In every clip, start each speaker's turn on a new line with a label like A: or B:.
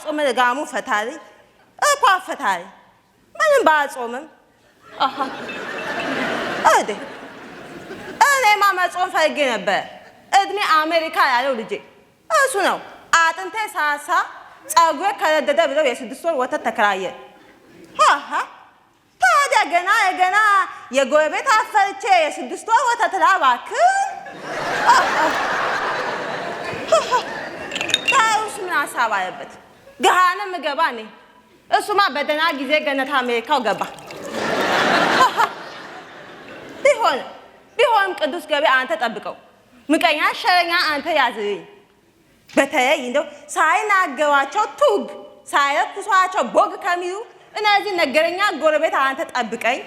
A: ጾመ ጋሙ ፈታሪ እኮ ፈታሪ ምንም ባጾምም አደ እኔማ መጾም ፈልጌ ነበር እድሜ አሜሪካ ያለው ልጄ እሱ ነው አጥንቴ ሳሳ ጸጉሬ ከረደደ ብለው የ6 ወር ወተት ተከራየ ታዲያ ገና የጎረቤት አፈርቼ የ6 ወር ወተት ላባክ ታውስ ምን ሀሳብ አለበት ገሃነም ገባ ነኝ እሱማ በደህና ጊዜ ገነት አሜሪካው ገባ ቢሆንም ቅዱስ ገበያ አንተ ጠብቀው ምቀኛ ሸረኛ አንተ ያዝኝ በተለይ እንደው ሳይናገሯቸው ቱግ ሳይረኩሷቸው ቦግ ከሚሉ እነዚህ ነገረኛ ጎረቤት አንተ ጠብቀኝ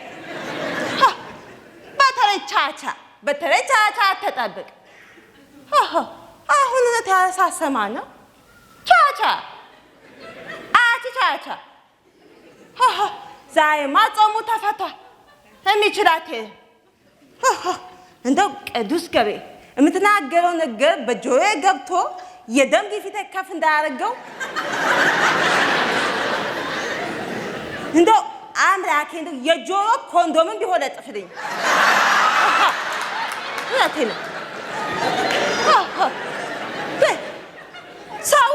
A: በተለይ ቻቻ ተጠብቅ አሁን ተሳሰማ ነው ቻቻ ዛሬማ ጾሙ ተፈቷል የሚችላት እንደው ቅዱስ ገበያ የምትናገረው ነገር በጆሮዬ ገብቶ የደም ግፊቴ ከፍ እንዳያደርገው እንደው አምላኬ እንደው የጆሮ ኮንዶምን ቢሆን ለጥፍልኝ እውነቴን ነው ሰው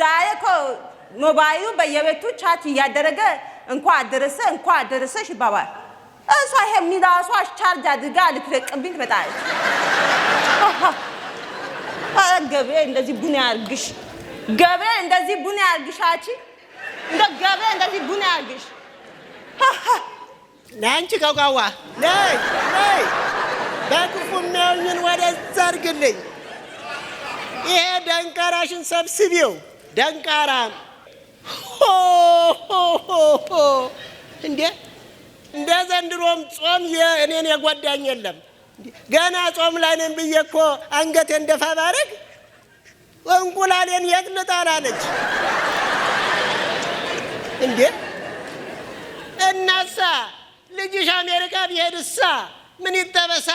A: ዛሬ እኮ ሞባይሉ በየቤቱ ቻት እያደረገ እንኳን አደረሰሽ ይባባል እሷ ይሄ ሚዳሷ ቻርጅ አድርጋ ልትለቅብኝ ትመጣለች ገበያ እንደዚህ ቡና ያርግሽ ገበያ እንደዚህ ቡና ያርግሻቺ እንደ ገበያ እንደዚህ ቡና ያርግሽ
B: ናንቺ ቀውቃዋ ነይ በክፉ የሚያዩኝን ወደዛ አድርግልኝ ይሄ ደንቃራሽን ሰብስቢው ደንቃራ እንደ ዘንድሮም ጾም እኔን የጎዳኝ የለም ገና ጾም ላይ ነኝ ብዬ እኮ አንገቴን ደፋ ባረግ እንቁላሌን የት ልጣል አለች እናሳ ልጅሽ አሜሪካ ቢሄድሳ ምን ይጠበሳ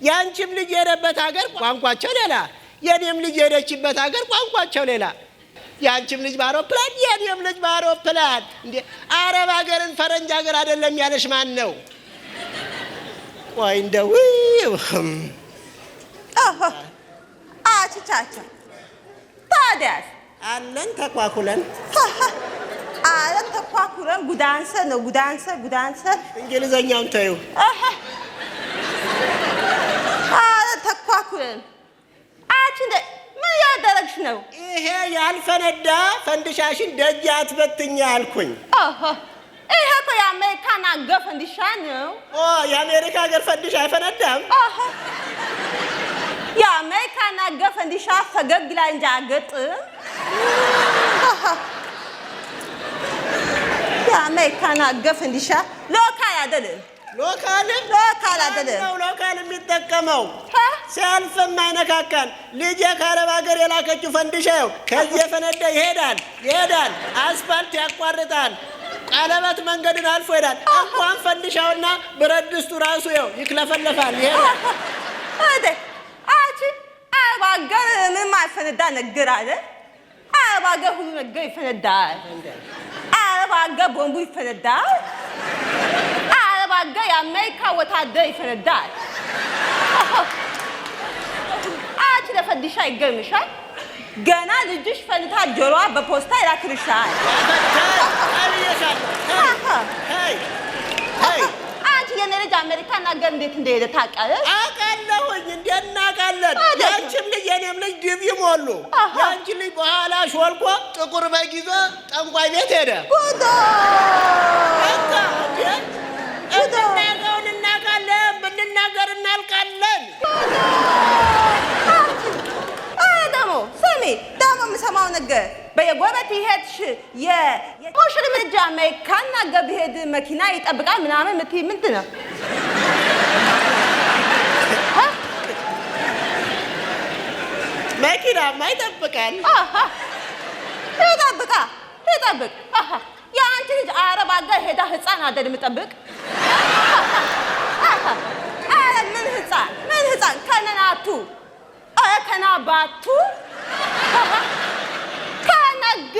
B: ያንቺም ልጅ የሄደበት ሀገር ቋንቋቸው ሌላ የኔም ልጅ የሄደችበት ሀገር ቋንቋቸው ሌላ ያንቺም ልጅ በአውሮፕላን የኔም ልጅ በአውሮፕላን አረብ ሀገርን ፈረንጅ ሀገር አይደለም ያለሽ ማን ነው ቆይ እንደው
A: አቻቻ ታዲያስ
B: አለን ተኳኩለን
A: ጉዳንሰ ነው ጉዳንሰ
B: እንግሊዘኛውን ተይው
A: ተኳኩለን ምን ያደረግሽ ነው
B: ይሄ ያልፈነዳ ፈንድሻሽን ደጅ አትበትኛ አልኩኝ
A: ይሄ እኮ የአሜሪካን አገር ፈንዲሻ ነው
B: የአሜሪካ አገር ፈንዲሻ አይፈነዳም
A: የአሜሪካን አገር ፈንዲሻ ፈገግ ላይ እንጂ አገጥም የአሜሪካን አገር ፈንዲሻ ሎካል አይደለም ሎካል አይደለም
B: ነው ሎካል የሚጠቀመው ሲያልፍ የማይነካካል ልጄ ከአረብ ሀገር የላከችው ፈንዲሻው ከዚህ የፈነዳ ይሄዳል አስፋልት ያቋርጣል ቀለበት መንገድን አልፎ ይሄዳል እንኳን ፈንዲሻውና ብረት ድስቱ ራሱ ይክለፈለፋል
A: ይሄዳል አረብ ሀገር ምንም አይፈነዳ ነገር አለ አረብ ሀገር ሁሉ ነገር ይፈነዳል አረብ ሀገር ቦምቡ ይፈነዳል አረብ ሀገር የአሜሪካ ወታደር ይፈነዳል ለፈንዲሻ ይገርምሻል ገና ልጅሽ ፈንታ ጆሮዋ በፖስታ ይላክልሻል አንቺ የኔ ልጅ አሜሪካን አገር እንዴት እንደሄደ ታውቂያለሽ
B: አውቃለሁኝ እናውቃለን ያንቺም ልጅ የኔም ልጅ ዲቪ ሞሉ ያንቺ ልጅ በኋላ ሾልኮ ጥቁር በግ ይዞ ጠንቋይ ቤት ሄደ እናውቃለን ብንናገር እናልቃለን
A: ደግሞ የምሰማው ነገር በየጎረቤት ይሄድሽ የሞሽር ምርጃ አሜሪካን አገር ቢሄድ መኪና ይጠብቃል ምናምን የምትይ ምንድን ነው
B: መኪናማ ይጠብቃል
A: ይጠብቅ የአንቺ ልጅ አረብ አገር ሄዳ ህፃን አይደል የምጠብቅ ምን ህፃን ከነናቱ ከናባቱ ከነጋ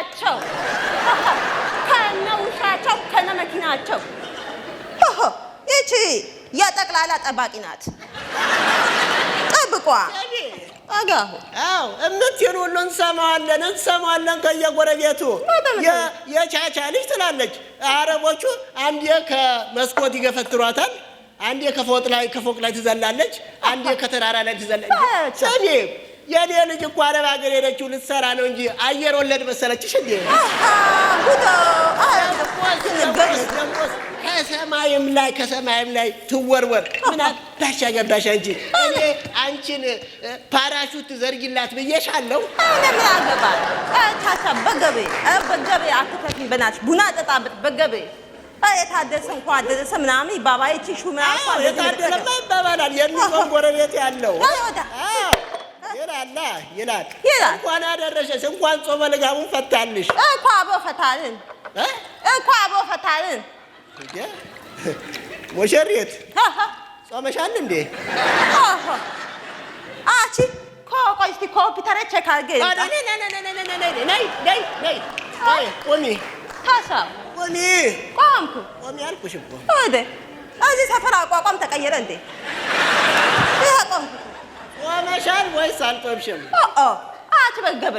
A: ናቸው ከነ ውሻቸው ከነ መኪናቸው። ይቺ የጠቅላላ ጠባቂ ናት። ጠብቋ አጋሁ
B: አዎ እምትይን ሁሉ እንሰማዋለን ከየጎረቤቱ። የቻቻ ልጅ ትላለች። አረቦቹ አንዴ ከመስኮት ይገፈትሯታል፣ አንዴ ከፎቅ ላይ ትዘላለች፣ አንዴ ከተራራ ላይ ትዘላለች። ሰሚ የኔ ልጅ እኮ አረብ ሀገር ሄደችው ልትሰራ ነው እንጂ አየር ወለድ መሰለችሽ እንዴ? ከሰማይም ላይ ትወርወር። ምን አባሽ አገባሽ አንቺ? እኔ አንቺን ፓራሹት ዘርጊላት ብዬሻለሁ።
A: ምን አገባ ታታ በገቤ አትከፊ በናትሽ ቡና ጠጣበት በገቤ የታደሰ እንኳን አደረሰ ምናምን ይባባል። እቺ ሹምራ እንኳን
B: የታደለማ ይባባላል። የሚጾም ጎረቤት ያለው ይላል እንኳን አደረሰሽ እንኳን ጾመ ልጋሙን ፈታልሽ
A: እኮ አቦ ፈታልን
B: እንዴ ወሸሪት ጾመሻል እንዴ?
A: አቺ ቆይ እስቲ ኮምፒውተር ቼክ አድርጌ
B: ነይ ቆሚ
A: ታሳው ቆምኩ
B: አልኩሽ እኮ
A: እዚህ ሰፈር አቋቋም ተቀየረ እንዴ? ቆምኩ
B: ጾመሻል ወይስ አልጾምሽም?
A: አቺ በገበ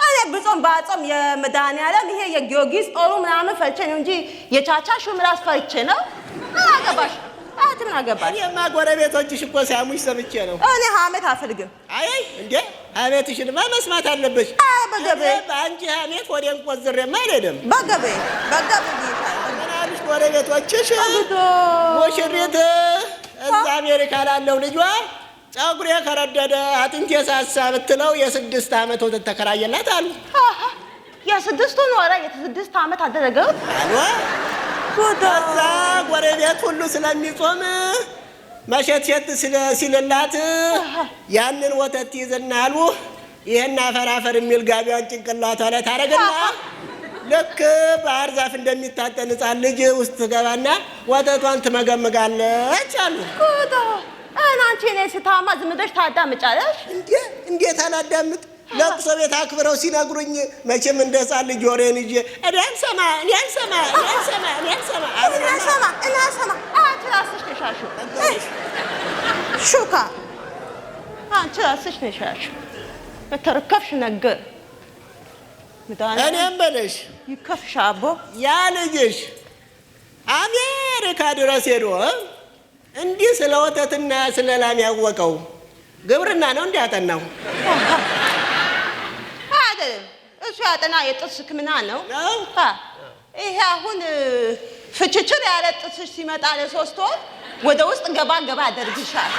A: እኔ ብጾም ባጾም የመድኃኒዓለም ይሄ የጊዮርጊስ ጦሩ ምናምን ፈርቼ ነው እንጂ የቻቻ ሹምራስ ፈርቼ ነው። ምን አገባሽ? ምን አገባሽ?
B: እኔማ ጎረቤቶችሽ እኮ ሲያሙሽ ሰምቼ ነው።
A: እኔ ሀሜት አልፈልግም።
B: አይ እንዴ ሀሜትሽንማ መስማት አለብሽ።
A: በገበ
B: በአንቺ ሀሜት ወዴን ቆዝሬማ አልሄድም።
A: በገበ
B: ምናልሽ ጎረቤቶችሽ ሙሽሪት እዛ አሜሪካ ላለው ልጇ ጸጉሬ ከረደደ አጥንቴ ሳሳ ብትለው የ6 ዓመት ወተት ተከራየላት አሉ።
A: የ6 ወር የ6 ዓመት አደረገው
B: አሉ። ከዛ ጎረቤት ሁሉ ስለሚጾም መሸት ሲልላት ያንን ወተት ይዘና አሉ ይሄን አፈራፈር የሚል ጋቢዋን ጭንቅላቷ ላይ ታረገና ልክ ባህር ዛፍ እንደሚታጠን ሕፃን ልጅ ውስጥ ትገባና ወተቷን ትመገምጋለች አሉ።
A: አንቺ እኔ ስታማ ዝም ብለሽ ታዳምጫለሽ?
B: እንዴት አላዳምጥ? ለቅሶ ቤት አክብረው ሲነግሩኝ መቼም እንደ ሕፃን ልጅ ወሬን ይዤ እኔ አልሰማ
A: አንቺ ራስሽ ነሽ ያልሽው። ሹካ አንቺ ራስሽ ነሽ ያልሽው። በተረከብሽ ነገር
B: እኔም በለሽ
A: ይከፍሽ አቦ
B: ያ ልጅሽ አሜሪካ ድረስ ሄዶ እንዲህ ስለ ወተትና ስለ ላም ያወቀው ግብርና ነው እንዲያጠናው
A: አይደለም። እሱ ያጠና የጥርስ ሕክምና ነው። ይሄ አሁን ፍችችር ያለ ጥርስሽ ሲመጣ ለ3 ወር ወደ ውስጥ ገባ ያደርግሻል።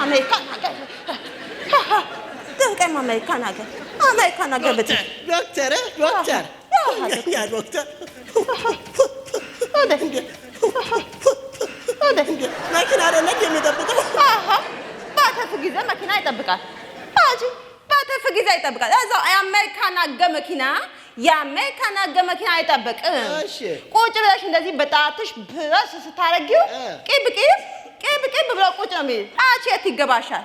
A: አሜሪካን ሀገር ድንቅም አሜሪካን ሀገር
B: ዶክተር መኪና አይደለም የሚጠብቀው።
A: በትርፍ ጊዜ መኪና ይጠብቃል። በትርፍ ጊዜ ይጠብቃል። እዛው የአሜሪካን መኪና አይጠብቅም። ቁጭ ብለሽ እንደዚህ በጣትሽ ብረስ ስታረጊው ቂብ ብሎ ቁጭ ነው የሚል። አንቺ የት ይገባሻል?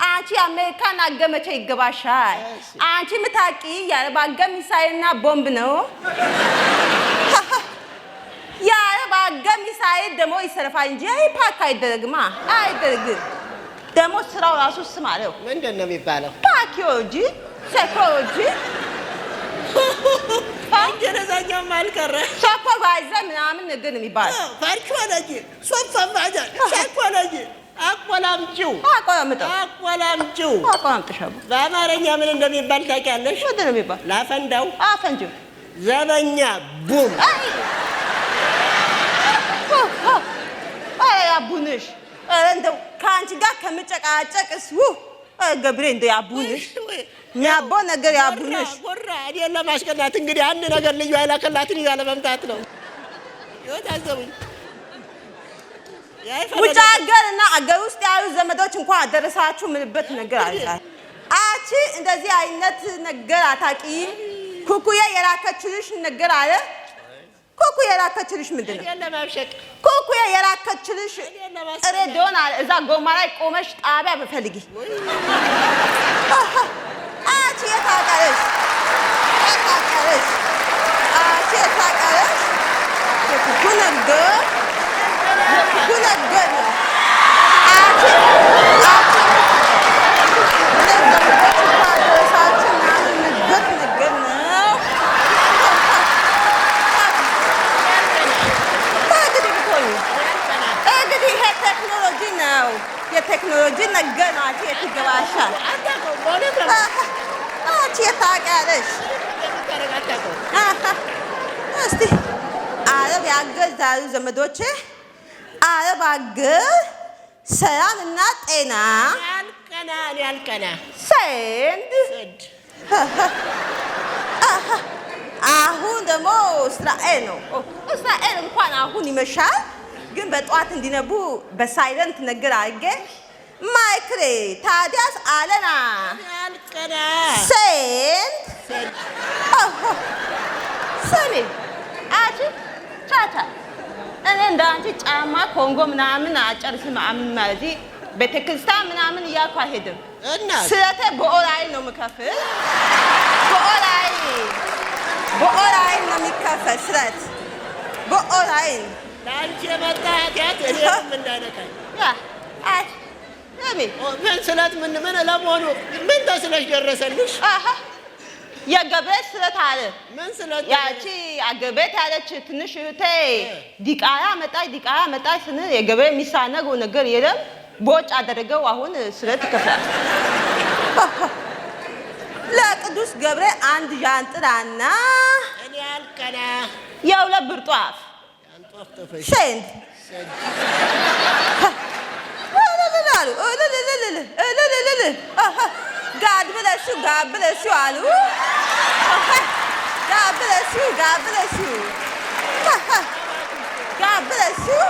A: አንቺ የአሜሪካን መቼ ይገባሻል? አንቺ ምታቂ የአረብ አገር ሚሳይልና ቦምብ ነው። የአረብ አገር ሚሳይል ደግሞ ይሰረፋል እንጂ ፓክ አይደረግም። ደግሞ ስራው ራሱ ስም አለው።
B: ምንድን ነው የሚባለው?
A: ፓኪዮጂ ሴኮሎጂ
B: እንግሊዘኛውም አልቀረ
A: ሱፐርቫይዘር ምናምን ነገር ነው የሚባለው።
B: ፓርኪዮሎጂ ሱፐርቫይዘር ሳይኮሎጂ አቆላምጪው በአማርኛ ምን እንደሚባል ታውቂያለሽ?
A: ምንድን ነው የሚባል?
B: ላፈንዳው
A: አፈንጂው
B: ዘበኛ ቡም
A: ያቡንሽ እንደው ከአንቺ ጋር ከምጨቃጨቅስ ገብሬ እንደው ያቡንሽ የሚያባው ነገር ያቡንሽ።
B: እኔን ለማስቀናት እንግዲህ አንድ ነገር ልዩ አይላከላትን ይዛ ለመምጣት ነው። ታዘቡኝ።
A: ውጭ ሀገር እና አገር ውስጥ ያሉ ዘመዶች እንኳን አደረሳችሁ ምልበት ነገር አለ። አንቺ እንደዚህ አይነት ነገር አታውቂም። ኩኩዬ የላከችልሽ ነገር አለ። ኩኩዬ የላከችልሽ ምንድን ነው? ኩኩዬ የላከችልሽ ሬዲዮን አለ። እዛ ጎማ ላይ ቆመሽ ጣቢያ በፈልጊ። አንቺ የት አውቃለሽ? አንቺ የታውቂያለሽ? እስቲ አረብ ያገር ዛሬ ዘመዶቼ አረብ አገር ሰላምና ጤና
B: ያልቀና
A: ሰንድ አሁን ደግሞ እስራኤል ነው። እስራኤል እንኳን አሁን ይመሻል፣ ግን በጠዋት እንዲነቡ በሳይለንት ነገር አድርጌ ማይክሬ ታዲያስ አለና
B: ያልቀና
A: ሰንድ ሰኔ አቺ ቻቻ እኔ እንዳንቺ ጫማ ኮንጎ ምናምን አጨርስም ማለት ቤተክርስቲያን ምናምን እያልኩ አልሄድም። ስለቴ በኦንላይን ነው የምከፍል። በኦንላይን ነው የሚከፈል ስለት በኦንላይን
B: ለአንቺ የመጣ ኃጢአት እኔም እንዳይነካኝ። ምን ስለት ምን ለመሆኑ ምን ተስለሽ ደረሰልሽ?
A: የገብርኤል ስለት አለ።
B: ምን ስለት?
A: ያቺ አገቤት ያለች ትንሽ እህቴ ዲቃላ መጣች ስንል የገብርኤል የሚሳነገው ነገር የለም። ቦጭ አደረገው። አሁን ስለት ይከፍላል። ለቅዱስ ገብርኤል አንድ ዣንጥላና
B: እኔ ያልቀና
A: የሁለት ብር ጧፍ ሴንት ጋድ ብለሽው አሉ። ጋድ ብለሽው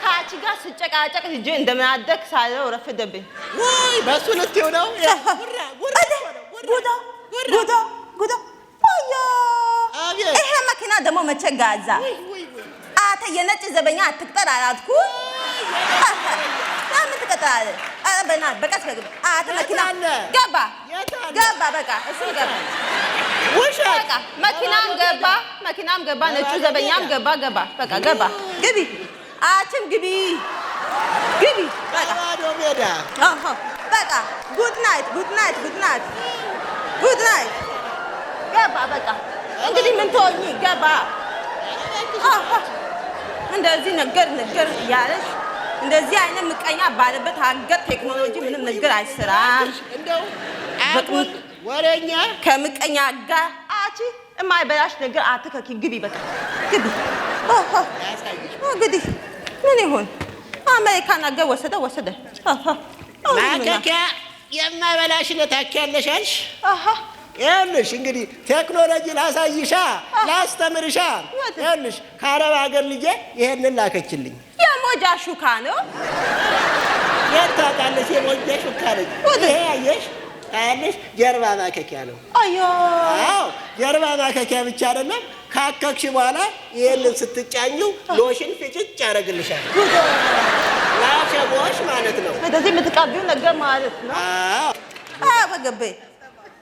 A: ከአንቺ ጋር ስጨቃጨቅ ልጄ እንደምን አደርክ ሳለው ረፈደብኝ።
B: ወይ በሱ ልትይው ነው?
A: ጉዳ ይሄ መኪና ደግሞ መቼ ጋዛ? አተ የነጭ ዘበኛ አትቅጠር አላልኩ? ለምን ትቀጥላለህ? ኧረ በእናትህ በቃ አተ መኪና ገባ በቃ እሱም ገባ። በቃ መኪናም ገባ ነጩ ዘበኛም ገባ በቃ ገባ። ግቢ አችም ግቢ በቃ
B: ሜዳ
A: በቃ ጉድ ናይት ገባ በቃ እንግዲህ ምን ትሆኚ ገባ። እንደዚህ ነገር እያለሽ እንደዚህ አይነት ምቀኛ ባለበት ሀገር ቴክኖሎጂ ምንም ነገር አይሰራም።
B: እንደው አሁን ወሬኛ
A: ከምቀኛ ጋር አቺ የማይበላሽ ነገር አትከኪ። ግቢ በቃ ግቢ። እንግዲህ ምን ይሁን አሜሪካን አገር ወሰደ
B: ማከኪያ የማይበላሽ ታኪያለሽ አልሽ። ይኸውልሽ እንግዲህ ቴክኖሎጂ ላሳይሻ ላስተምርሻ። ይኸውልሽ ከአረብ ሀገር ልጄ ይሄንን ላከችልኝ።
A: የሞጃ ሹካ ነው።
B: የት ታውቃለሽ? የሞጃ ሹካ ነች። ይሄ አየሽ ታያለሽ፣ ጀርባ ማከኪያ ነው። አዎ ጀርባ ማከኪያ ብቻ አይደለም፣ ካከክሽ በኋላ ይሄንን ስትጫኙ ሎሽን ፍጭጭ ያደርግልሻል። ላሸቦሽ ማለት ነው።
A: እንደዚህ የምትቀቢው ነገር ማለት ነው። አዎ በገቤ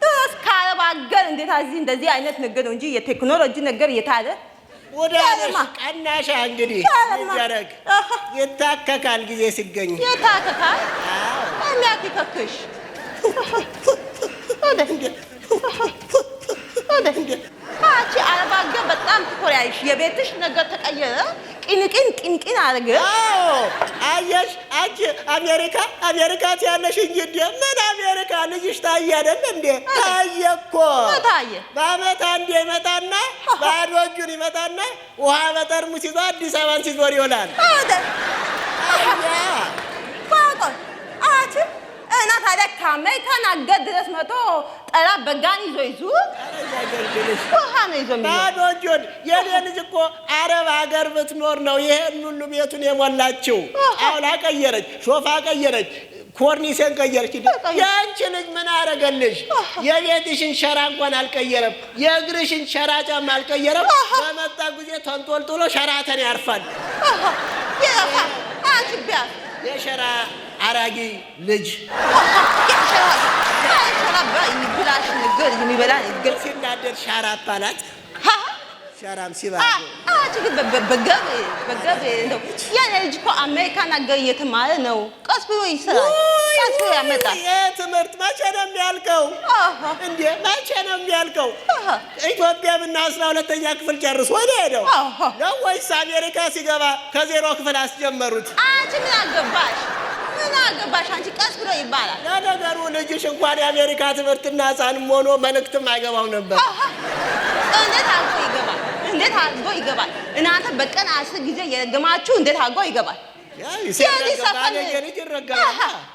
A: ድረስ ከአረብ ሀገር እንዴት እንደዚህ አይነት ነገር ነው እንጂ የቴክኖሎጂ ነገር የታለ
B: ወዳለሽ ቀናሻ እንግዲህ ይደረግ ይታከካል። ጊዜ ሲገኝ
A: ይታከካል። የሚያከክሽ አንቺ አረብ ሀገር በጣም ትኮሪያለሽ። የቤትሽ ነገር ተቀየረ። ቂንቂን አደረገ።
B: አየሽ አንቺ አሜሪካ ያለሽ እንጂ ምን አሜሪካ ልጅሽ ታየ አይደል እንዴ? ታየ እኮ
A: ታየ።
B: በአመት አንዴ ይመጣና ባዶ እጁን ይመጣና ውሃ በጠርሙስ ይዞ አዲስ አበባን ሲዞር ይውላል።
A: እና ታዲያ ከአሜሪካን አገር ድረስ መቶ ጠላ በጋን ይዞ ውሃ ነው ይዞ
B: ባዶ እጁን። የኔ ልጅ እኮ አረብ ሀገር ብትኖር ነው ይሄን ሁሉ ቤቱን የሞላችው። ጣውላ ቀየረች፣ ሶፋ ቀየረች፣ ኮርኒሴን ቀየረች። የአንቺ ልጅ ምን አረገልሽ? የቤትሽን ሸራ እንኳን አልቀየረም፣ የእግርሽን ሸራ ጫማ አልቀየረም። በመጣ ጊዜ ተንጦልጥሎ ሸራተን ያርፋል። የሸራ አራጊ ልጅ
A: ብላሽ ነገር የሚበላ ነገር
B: ሲናደድ ሻራ አባላት ሻራም ሲባ
A: በገብ እንደው የኔ ልጅ እኮ አሜሪካን አገር እየተማረ ነው። ቀስ ብሎ ይሰራል፣ ቀስ ብሎ ያመጣል።
B: ትምህርት መቼ ነው የሚያልቀው እንዴ? መቼ ነው የሚያልቀው? ኢትዮጵያ ብና 12ኛ ክፍል ጨርሶ ነው ሄደው ነው ወይስ አሜሪካ ሲገባ ከዜሮ ክፍል አስጀመሩት?
A: አንቺ ምን አገባሽ? ምን አገባሽ አንቺ ቀስ ብሎ ይባላል።
B: ለነገሩ ልጅሽ እንኳን የአሜሪካ ትምህርትና ሕፃንም ሆኖ መልእክትም አይገባው ነበር።
A: እንዴት አድርጎ ይገባል? እንዴት አድርጎ ይገባል? እናንተ በቀን 10 ጊዜ የረገማችሁ እንዴት አድርጎ ይገባል?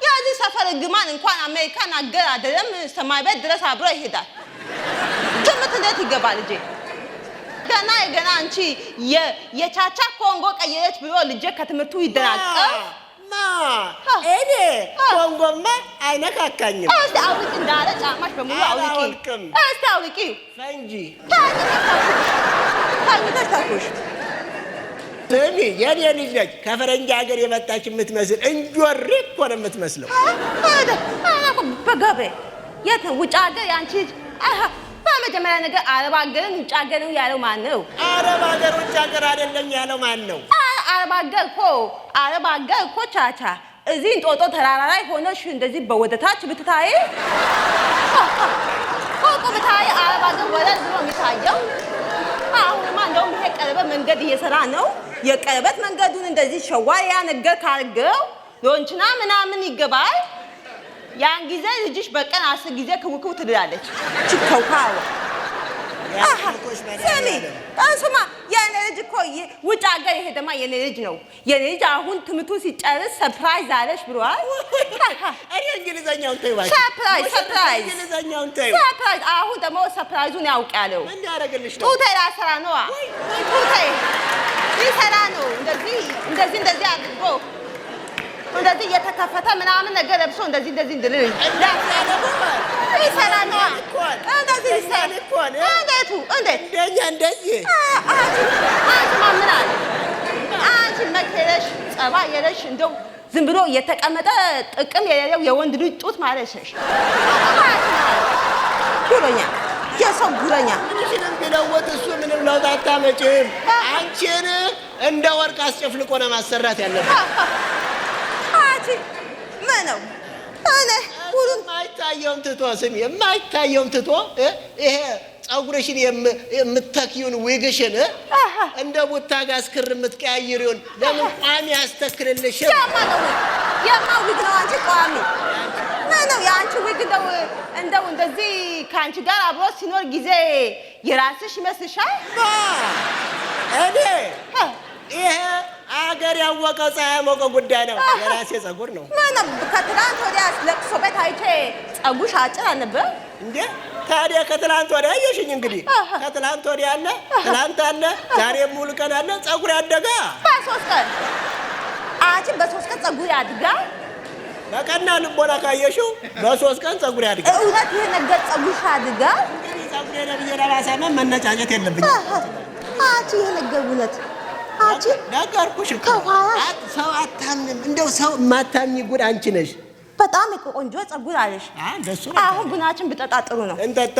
A: የዚህ ሰፈር ግማን እንኳን አሜሪካን አገር አይደለም ሰማይ ቤት ድረስ አብሮ ይሄዳል። ትምህርት እንዴት ይገባል ልጄ? ገና አንቺ የቻቻ ኮንጎ ቀየረች ብሎ ልጄ ከትምህርቱ ይደናቀፍ።
B: እኔ ኮንጎማ አይነካካኝም።
A: እስቲ አውልቂ እንዳለ ጫማሽ በሙሉ አውልቂ። እስቲ አውልቂ።
B: ፈንጂ
A: ታኩሽ
B: ስሚ፣ የኔ ልጅ ነች ከፈረንጅ ሀገር የመጣች የምትመስል እንጆሪ እኮ ነው የምትመስለው።
A: በገበ የት ነው ውጭ ሀገር ያንቺ ልጅ? በመጀመሪያ ነገር አረብ ሀገርን ውጭ ሀገር ነው ያለው ማን ነው?
B: አረብ ሀገር ውጭ ሀገር አይደለም ያለው ማን ነው?
A: አረብ ሀገር እኮ ቻቻ እዚህ እንጦጦ ተራራ ላይ ሆነሽ እንደዚህ በወደታች ብትታይ ፎቆ ብታይ አረብ ሀገር ወለል ብሎ የሚታየው። አሁንማ እንደውም ይሄ ቀለበት መንገድ እየሰራ ነው። የቀለበት መንገዱን እንደዚህ ሸዋያ ነገር ካርገው ሎንችና ምናምን ይገባል። ያን ጊዜ ልጅሽ በቀን 10 ጊዜ ክውክው ትላለች። ችከውካው ስሚ እሱማ የኔ ልጅ እኮ ውጭ ሀገር የሄደማ የኔ ልጅ ነው። የኔ ልጅ አሁን ትምህርቱ ሲጨርስ ሰርፕራይዝ አለሽ ብሏል።
B: እኔ እንግሊዘኛውን ተይው ባይ
A: ሰርፕራይዝ
B: እንግሊዘኛውን ተይው።
A: ሰርፕራይዝ አሁን ደግሞ ሰርፕራይዙን ያውቃለው።
B: ምን ያደርግልሽ ነው?
A: ጡቴ ላሰራ ነው። ጡቴ ይሰራ ነው። እንደዚህ አድርጎ እንደዚህ እየተከፈተ ምናምን ነገር ለብሶ እንደዚህ እንድልል ይሰራ ነው። እንደዚህ ይሰራ እኮ ነው። እንዴት እንደዚህ አንቺ ምን አለ አንቺ መከረሽ ጸባ የለሽ እንደው ዝም ብሎ እየተቀመጠ ጥቅም የሌለው የወንድ ልጅ ጡት ማለት ነሽ። ጉረኛ የሰው ጉረኛ
B: ምንሽንም ቢለወጥ እሱ ምንም ለውጥ አታመጪም። አንቺን እንደ ወርቅ አስጨፍልቆ ነው ማሰራት ያለበት።
A: ምን ነው እኔ ሁሉን
B: የማይታየውን ትቶ ይሄ ፀጉርሽን የምትተኪውን ዊግሽን እንደ ቡታ ጋር ስክር የምትቀያይሪውን ለምን ቋሚ ያስተክልልሽም?
A: የማ ዊግ ነው አንቺ ቋሚ ነው የአንቺ ዊግ እንደው እንደዚህ ከአንቺ ጋር አብሮ ሲኖር ጊዜ የራስሽ ይመስልሻል?
B: እኔ ይሄ አገር ያወቀው ፀሐይ ያሞቀው ጉዳይ ነው። የራሴ ፀጉር ነው።
A: ምንም ከትላንት ወዲያ ለቅሶ ቤት አይቼ ፀጉርሽ አጭር አልነበረ እንዴ?
B: ታዲያ ከትላንት ወዲያ አየሽኝ። እንግዲህ ከትላንት ወዲያ አለ፣ ትላንት አለ፣ ዛሬ ሙሉ ቀን አለ። ፀጉር ያደጋ
A: በ3 ቀን አንቺ በ3 ቀን ፀጉር ያድጋ?
B: በቀና ልቦና ካየሽው በ3 ቀን ፀጉር ያድጋ።
A: እውነት ይሄ ነገር ፀጉርሽ አድጋ?
B: እንግዲህ ፀጉሬ ለብዬ ለራሳመን መነጫጨት የለብኝም።
A: አንቺ ይሄ ነገር እውነት አንቺ
B: ነገርኩሽ እኮ ሰው አታምንም። እንደው ሰው የማታምኚ ጉድ አንቺ ነሽ።
A: በጣም ቆንጆ ፀጉር አለሽ።
B: እንደሱ
A: አሁን ቡናችን ብጠጣ ጥሩ ነው።
B: እንጠጣ